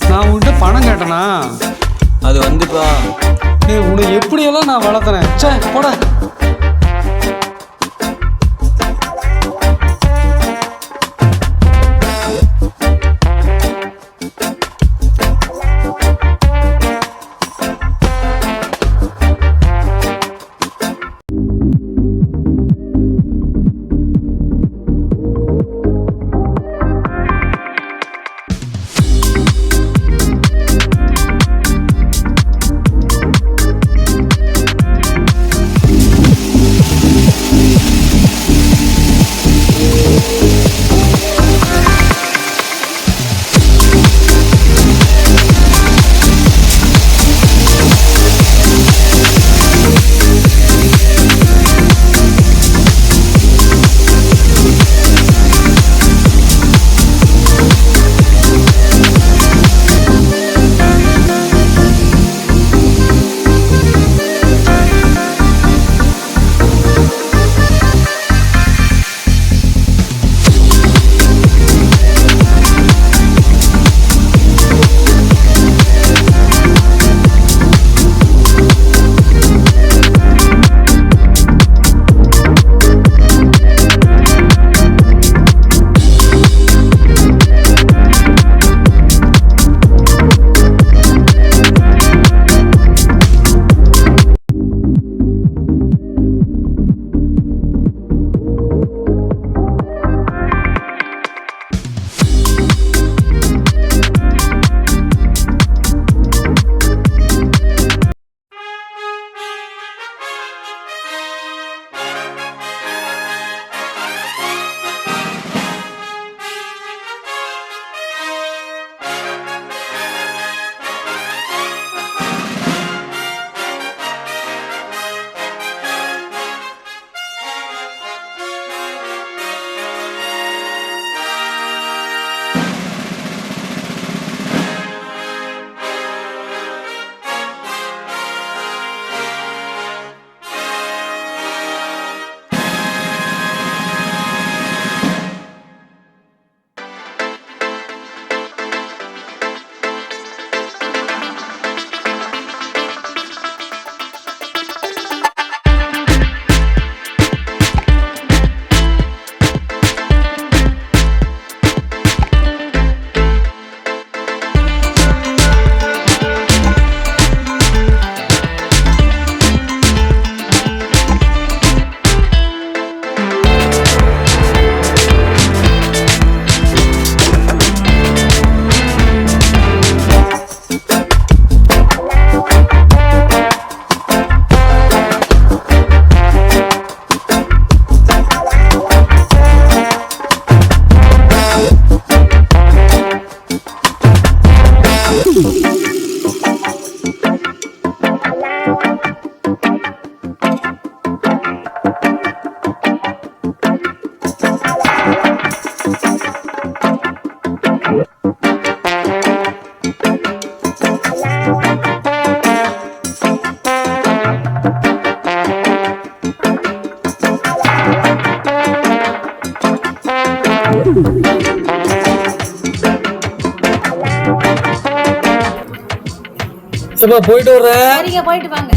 நான் உன்கிட்ட பணம் கேட்டேனா? அது வந்துப்பா. உன்னை எப்படியெல்லாம் நான் வளர்த்துறேன். சே போட. போயிட்டு வர்றேன். சரிங்க, போயிட்டு வாங்க.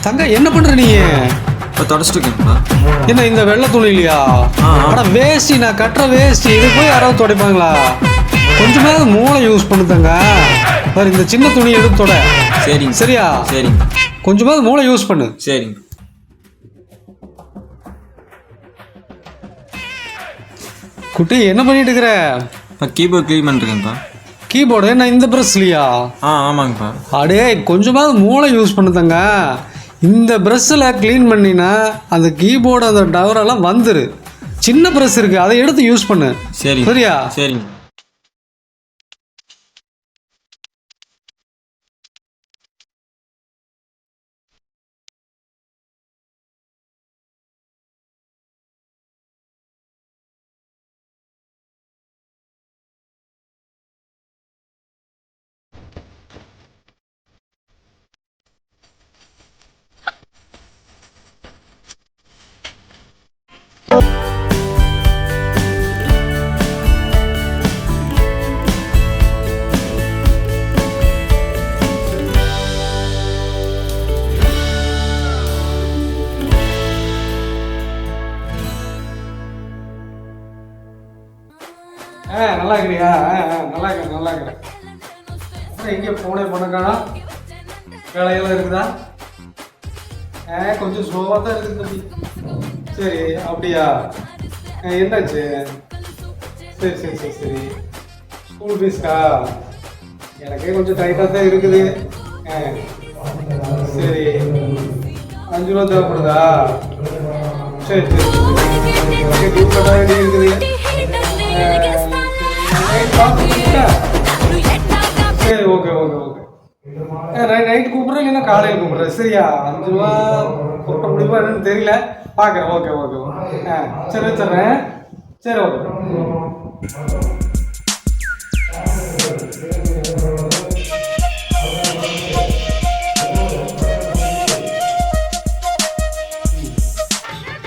தங்க என்ன பண்ற நீ? தொடச்சிட்டுருக்கீங்களா? என்ன இந்த வெள்ளை துணி இல்லையா? ஆனா வேஷ்டி, நான் கட்டுற வேஷ்டி, இது போய் யாராவது துடைப்பாங்களா? கொஞ்சமாவது மூளை யூஸ் பண்ணுதங்க. பாரு, இந்த சின்ன துணி எடுத்து தொட. சரிங்க. சரியா? சரிங்க. கொஞ்சமாவது மூளை யூஸ் பண்ணு. சரிங்க. குட்டி என்ன பண்ணிட்டு இருக்கிற? இப்போ கீபோர்ட் க்ளீன் பண்ணிருக்கேன்ப்பா. கீபோர்டு என்ன இந்த ப்ரெஷ்லையா? ஆமாங்கப்பா. அடே கொஞ்சமாவது மூளை யூஸ் பண்ணுதங்க. இந்த ப்ரெஷ்ஷில் க்ளீன் பண்ணினா அந்த கீபோர்டு அந்த டவரெல்லாம் வந்துரு. சின்ன ப்ரெஷ் இருக்குது, அதை எடுத்து யூஸ் பண்ணு. சரி சரியா? சரிங்க. நல்லா இருக்கிறியா? நல்லா இருக்கிறேன், நல்லா இருக்கிறேன். அப்புறம் எங்கே போனே பண்ணக்கானா? வேலையெல்லாம் இருக்குதா? கொஞ்சம் ஸ்லோவாக தான் இருக்குது தம்பி. சரி அப்படியா? என்னாச்சு? சரி சரி சரி சரி. ஸ்கூல் ஃபீஸ்க்கா? எனக்கே கொஞ்சம் டைட்டாக தான் இருக்குது. சரி 5 ரூபா தேவைப்படுதா? சரி சரி சரி டியூ கட்ட வேண்டி இருக்குது. சரி ஓகே ஓகே ஓகே. நைட் கூப்பிட்றேன் இல்லைன்னா காலையில் கூப்பிட்றேன். சரியா? 5 ரூபா போட்ட முடியுமா என்னன்னு தெரியல, பார்க்குறேன். Okay okay okay. சரி வச்சிட்றேன். சரி ஓகே.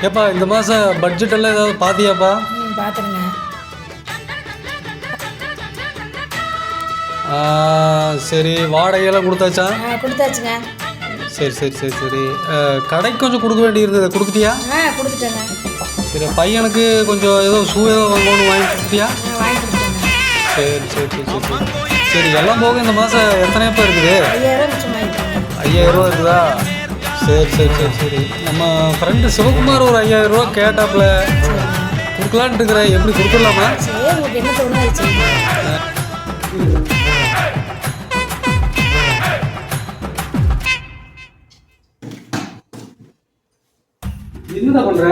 ஏப்பா இந்த மாதம் பட்ஜெட் எல்லாம் ஏதாவது பார்த்தியாப்பா? பார்த்துருங்க. சரி வாடகையெல்லாம் கொடுத்தாச்சா? கொடுத்தாச்சுங்க. சரி சரி சரி சரி. கடைக்கு கொஞ்சம் கொடுக்க வேண்டியிருந்தது, கொடுத்துட்டியா? கொடுத்துட்டேங்க. சரி பையனுக்கு கொஞ்சம் ஏதோ ஷூ ஏதோ வாங்கணும்னு வாங்கி கொடுத்துட்டியா? வாங்கி கொடுத்தேங்க. சரி சரி சரி சரி சரி. சரி எல்லாம் போக இந்த மாதம் எத்தனைப்பா இருக்குது? 5000 மிச்சம் வாங்கிட்டேங்க. 5000 ரூபா இருக்குதா? சரி சரி சரி சரி. நம்ம ஃப்ரெண்டு சிவகுமார் ஒரு 5000 ரூபா கேட்டாப்புல, கொடுக்கலான்ட்டு இருக்கிறேன். எப்படி கொடுத்துடலாமா? சரி உங்களுக்கு என்ன தோணுச்சு? என்னடா பண்ற?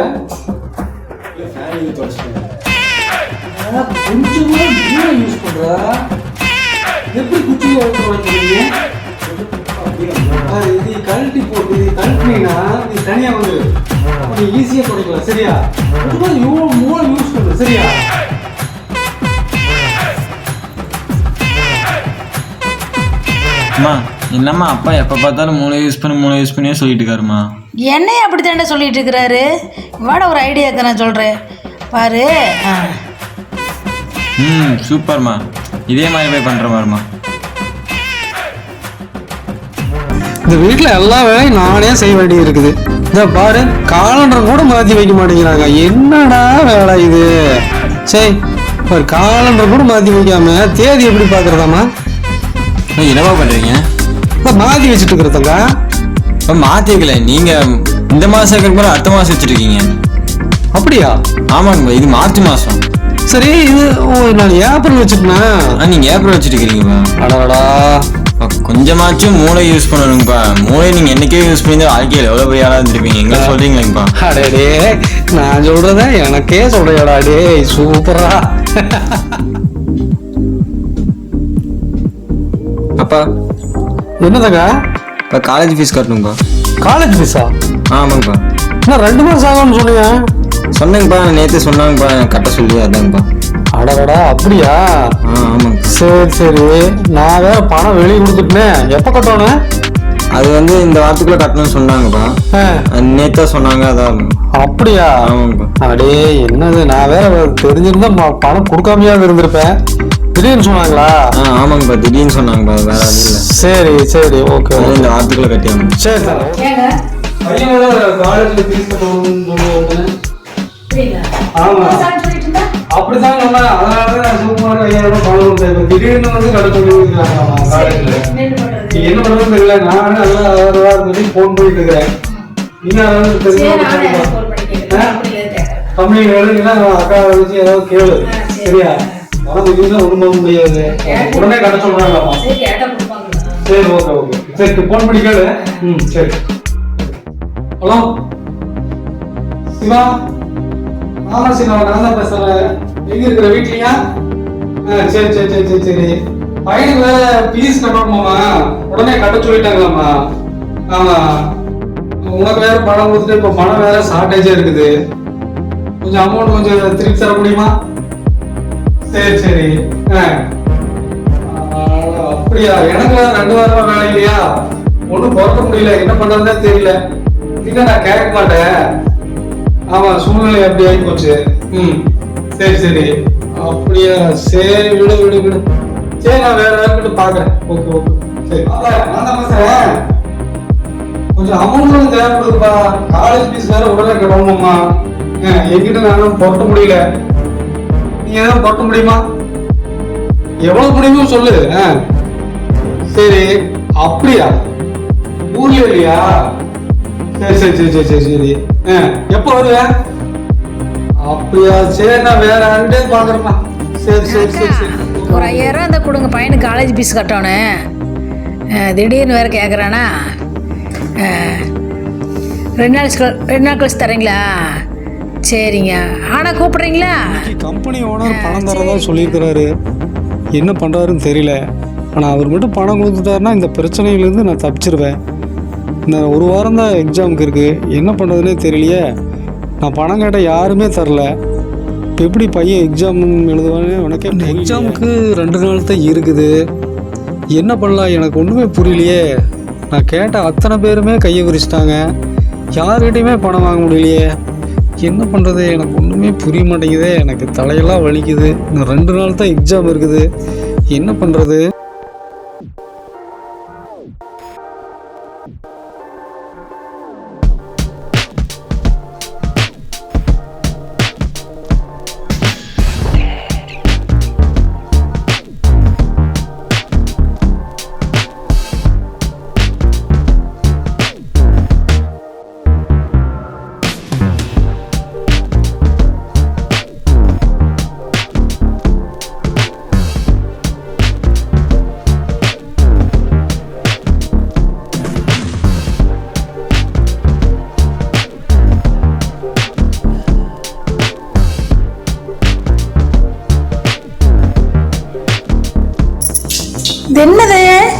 கொஞ்சமா மூளை யூஸ் பண்ற. எப்படி குச்சியை வாங்கிக்கிறீங்க? இது கழட்டி போட்டு இது கழட்டினா நீ தனியா வந்து நீ ஈஸியா தொடக்கலாம். சரியா? கொஞ்சமா மூளை யூஸ் பண்ணு. சரியா? அம்மா என்னம்மா அப்பா எப்போ பார்த்தாலும் மூளை யூஸ் பண்ணியே சொல்லிட்டு இருக்காருமா. என்னைய அப்படி தாண்டா சொல்லிட்டு இருக்கிறாரு. வாட ஒரு ஐடியாக்கு நான் சொல்கிறேன் பாரு. சூப்பர்மா, இதே மாதிரி போய் பண்ணுற மாதிரிம்மா. இந்த வீட்டில் எல்லா வேலையும் நானே செய்ய வேண்டியது இருக்குது. இந்த பாரு காலண்டர் கூட மாற்றி வைக்க மாட்டேங்கிறாங்க. என்னடா வேலை இது? சரி ஒரு காலண்டர் கூட மாற்றி வைக்காம தேதி எப்படி பார்க்குறதாம்மா? என்னவா பண்ணுறீங்க? மாற்றி வச்சுட்டு இருக்கிறதங்க. இப்போ மாற்றி வைக்கல, நீங்கள் இந்த மாதம் இருக்கிற மாதிரி அடுத்த மாதம் வச்சுருக்கீங்க. அப்படியா? ஆமாங்கப்பா, இது மார்ச் மாதம். சரி இது நான் ஏப்ரல் வச்சுட்டேன். நீங்கள் ஏப்ரல் வச்சுருக்கீங்கப்பா. அடடா கொஞ்சமாச்சும் மூளை யூஸ் பண்ணணுங்கப்பா. மூளை நீங்கள் என்னைக்கே யூஸ் பண்ணி வாழ்க்கையில் எவ்வளோ பெரிய ஆளாக இருந்திருப்பீங்க. எங்கே சொல்கிறீங்களேங்கப்பா? அடே நான் சொல்கிறத எனக்கே சொல்கிறேடா. டே சூப்பரா. அப்பா என்னதாங்க? இப்போ காலேஜ் ஃபீஸ் கட்டணுங்கப்பா. காலேஜ் ஃபீஸா? ஆமாங்கப்பா. நான் 2 மாதம் ஆகும்னு சொன்னீங்க. சொன்னேங்கப்பா, நேற்று சொன்னாங்கப்பா கட்ட சொல்லி. அதாங்கப்பா. அடடா அப்படியா? ஆமாங்க. சரி சரி. நான் வேற பணம் வெளியே கொடுத்துட்டேன். எப்போ கட்டணும்? அது வந்து இந்த வாரத்துக்குள்ள கட்டணும்னு சொன்னாங்கப்பா. நேத்தா சொன்னாங்க. அதான். அப்படியா? ஆமாங்கப்பா. அடே என்னது, நான் வேற தெரிஞ்சிருந்தா பணம் கொடுக்காமையா இருந்திருப்பேன். திடீர்னு சொன்னாங்களா? ஆமாங்கப்பா, திடீர்னு சொன்னாங்கப்பா. வேற வழி இல்லை. சரி சரி ஓகே. இந்த வாரத்துக்குள்ள கட்டியாங்க. சரி சார். காலேஜ்ல ஃபீஸ் கட்டணும்னு. ஆமா அப்படிதான் சொன்னா. அதனாலதான் நான் சூப்பர் 5000 ரூபாய் பணம் கொடுத்தேன். திடீர்னு வந்து கடை சொல்லி காலேஜ்ல. என்ன பண்றதுன்னு தெரியல. நான் நல்லா சொல்லி போன் போயிட்டு இருக்கிறேன். இன்னும் கம்பெனி வேலைக்குன்னா அக்கா வச்சு ஏதாவது கேளு. சரியா? பணம் திடீர்னு ஒன்றும் போக முடியாது. உடனே கட்ட சொல்றாங்களாமா. சரி, ஓகே ஓகே. சரி, ஃபோன் பண்ணி கேளு. சரி. ஹலோ சிவா. ஆமா சிவா, நான் தான் பேசுறேன். எங்க இருக்கிற வீட்லயா? சரி சரி சரி சரி சரி. பையனுக்கு வேற ஃபீஸ் கட்டணுமாமா, உடனே கட்ட சொல்லிட்டாங்களாமா. ஆமா, உனக்கு வேற பணம் கொடுத்துட்டு இப்போ பணம் வேற ஷார்டேஜா இருக்குது. கொஞ்சம் அமௌண்ட் கொஞ்சம் திருப்பி தர முடியுமா? சரி சரி. அப்படியா? எனக்கு 2 வாரமா வேலை இல்லையா, ஒன்றும் பொறுக்க முடியல, என்ன பண்றதுன்னே தெரியல. இல்ல நான் கேட்க மாட்டேன். ஆமா, சூழ்நிலை அப்படி ஆகி போச்சு. சரி சரி. அப்படியா? சரி, விடு விடு விடு. சரி, நான் வேற யாருக்கிட்ட பாக்குறேன். Okay okay. சரி, நான் தான் பேசுறேன். கொஞ்சம் அமௌண்ட் தேவைப்படுதுப்பா. காலேஜ் ஃபீஸ் வேற உடனே கட்டணுமாம்மா. என்கிட்ட நானும் பொறுக்க முடியல. நீ ஏதாவது பொறுக்க முடியுமா? எவ்வளவு முடியுமோ சொல்லு. சரி. அப்படியா? ஊர்ல இல்லையா? சரி சரி சரி சரி சரி சரி. எப்போ வருவேன்? அப்படியா? சரி, நான் வேற யாருக்கிட்டே பாக்குறேன்ப்பா. சரி சரி சரி சரி. ஒரு 5000 இருந்தால் கொடுங்க, பையனுக்கு காலேஜ் ஃபீஸ் கட்டணும். திடீர்னு வேறு கேட்குறானா? 2 நாள் கழிச்சு தரீங்களா? சரிங்க. ஆனால் கூப்பிட்றீங்களா? கம்பெனி ஓனர் பணம் தரதா சொல்லியிருக்கிறாரு. என்ன பண்ணுறாருன்னு தெரியல. ஆனால் அவர் மட்டும் பணம் கொடுத்துட்டாருன்னா இந்த பிரச்சனையிலேருந்து நான் தப்பிச்சிருவேன். இந்த 1 வாரம் தான் எக்ஸாமுக்கு இருக்குது. என்ன பண்ணுறதுனே தெரியலையே. நான் பணம் கேட்டால் யாருமே தரல. இப்போ எப்படி பையன் எக்ஸாம் எழுதுவானே உனக்கே. எக்ஸாமுக்கு 2 நாள் தான் இருக்குது. என்ன பண்ணலாம் எனக்கு ஒன்றுமே புரியலையே. நான் கேட்ட அத்தனை பேருமே கையை விரிச்சிட்டாங்க. யார்கிட்டையுமே பணம் வாங்க முடியலையே. என்ன பண்ணுறது எனக்கு ஒன்றுமே புரிய மாட்டேங்குதே. எனக்கு தலையெல்லாம் வலிக்குது. இன்னும் 2 நாள் தான் எக்ஸாம் இருக்குது. என்ன பண்ணுறது? இது என்னது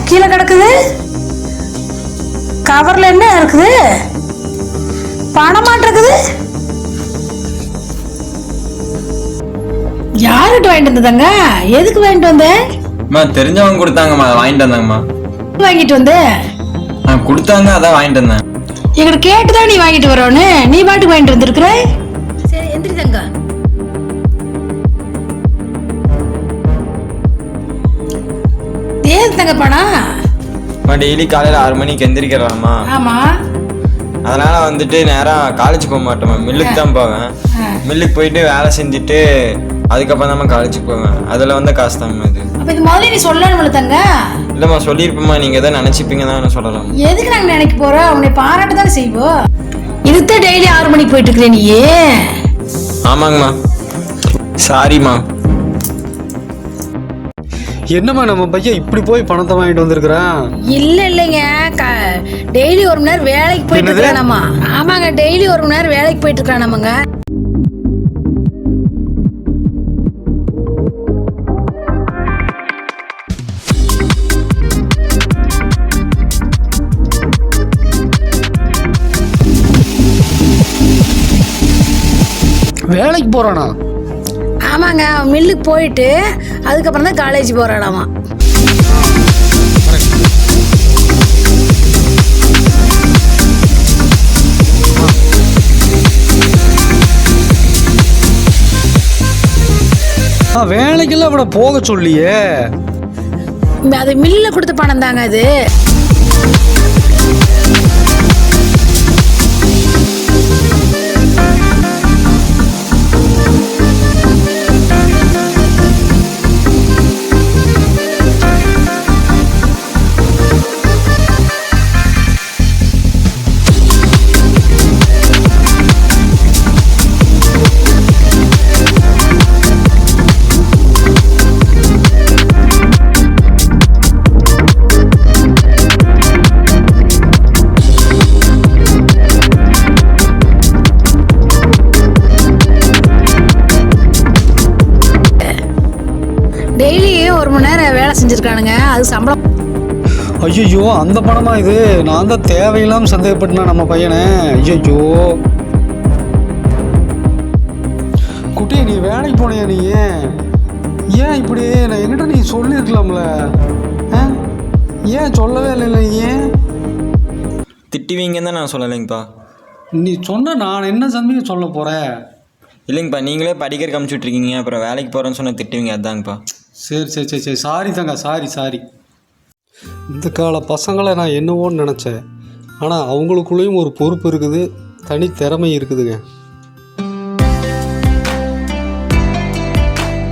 கீழே கிடக்குது? கவர்ல என்ன இருக்குது? பணமாட்டு இருக்குது. யார்கிட்ட வாங்கிட்டு வந்ததாங்க? எதுக்கு வாங்கிட்டு வந்த? தெரிஞ்சவங்க கொடுத்தாங்கம்மா, அதை வாங்கிட்டு வந்தாங்கம்மா. வாங்கிட்டு வந்து கொடுத்தாங்க, அதான் வாங்கிட்டு வந்தேன். எங்கிட்ட கேட்டுதான் நீ வாங்கிட்டு வரோன்னு நீ பாட்டுக்கு வாங்கிட்டு வந்திருக்கிற. சரி, எந்திரி தங்க. ஏன் தங்க பணம்? டெய்லி காலையில் 6 மணிக்கு எந்திரிக்கிறாம்மா. ஆமா. அதனால வந்துட்டு நேரம் காலேஜ் போக மாட்டோம்மா, மில்லுக்கு தான் போவேன். மில்லுக்கு போயிட்டு வேலை செஞ்சுட்டு அதுக்கப்புறம் தான் காலேஜுக்கு போவேன். அதில் வந்த காசு தாங்கம்மா இது. அப்ப இது முதல்ல நீ சொல்லணும் தங்க. இல்லைம்மா, சொல்லியிருப்பேம்மா. நீங்கள் எதாவது நினச்சிப்பீங்க தான் சொல்லலாம். எதுக்கு நாங்கள் நினைக்க போறோம்? உன்னை பாராட்டு தானே செய்வோம். இதுதான் டெய்லி 6 மணிக்கு போயிட்டு இருக்கிறேன் நீ. ஆமாங்கம்மா, சாரிம்மா. என்னம்மா நம்ம பையன் இப்படி போய் பணத்தை வாங்கிட்டு வந்திருக்கிறான்? இல்லைங்க, டெய்லி 1 மணி நேரம் வேலைக்கு போயிட்டு இருக்கிறானாமா. ஆமாங்க, டெய்லி 1 மணி நேரம் வேலைக்கு போயிட்டு இருக்கிறானாமாங்க. வேலைக்கு போறானா? ஆமாங்க, மில்லுக்கு போயிட்டு அதுக்கப்புறம் தான் காலேஜ் போறானாமா. வேலைக்கெல்லாம் அவனை போக சொல்லியே. அது மில்ல கொடுத்த பணம் தாங்க அது. கொடுத்துருக்கானுங்க, அது சம்பளம். ஐயோ அந்த பணமா இது? நான் தான் தேவையில்லாமல் சந்தேகப்பட்டேன் நம்ம பையனை. ஐயோ குட்டி, நீ வேலைக்கு போனியா? நீ ஏன் இப்படி? நான் என்கிட்ட நீ சொல்லியிருக்கலாம்ல. ஏன் சொல்லவே இல்லை? ஏன் திட்டுவீங்கன்னு தான் நான் சொல்லலைங்கப்பா. நீ சொன்ன நான் என்ன சந்தேகம் சொல்ல போகிறேன்? இல்லைங்கப்பா, நீங்களே படிக்கிறக்கு அமுச்சுட்ருக்கீங்க, அப்புறம் வேலைக்கு போகிறேன்னு சொன்ன திட்டுவீங்க, அதாங்கப்பா. சரி சாரி தங்க, சாரி. இந்த கால பசங்களை நான் என்னவோன்னு நினச்சேன். ஆனால் அவங்களுக்குள்ளேயும் ஒரு பொறுப்பு இருக்குது, தனி திறமை இருக்குதுங்க.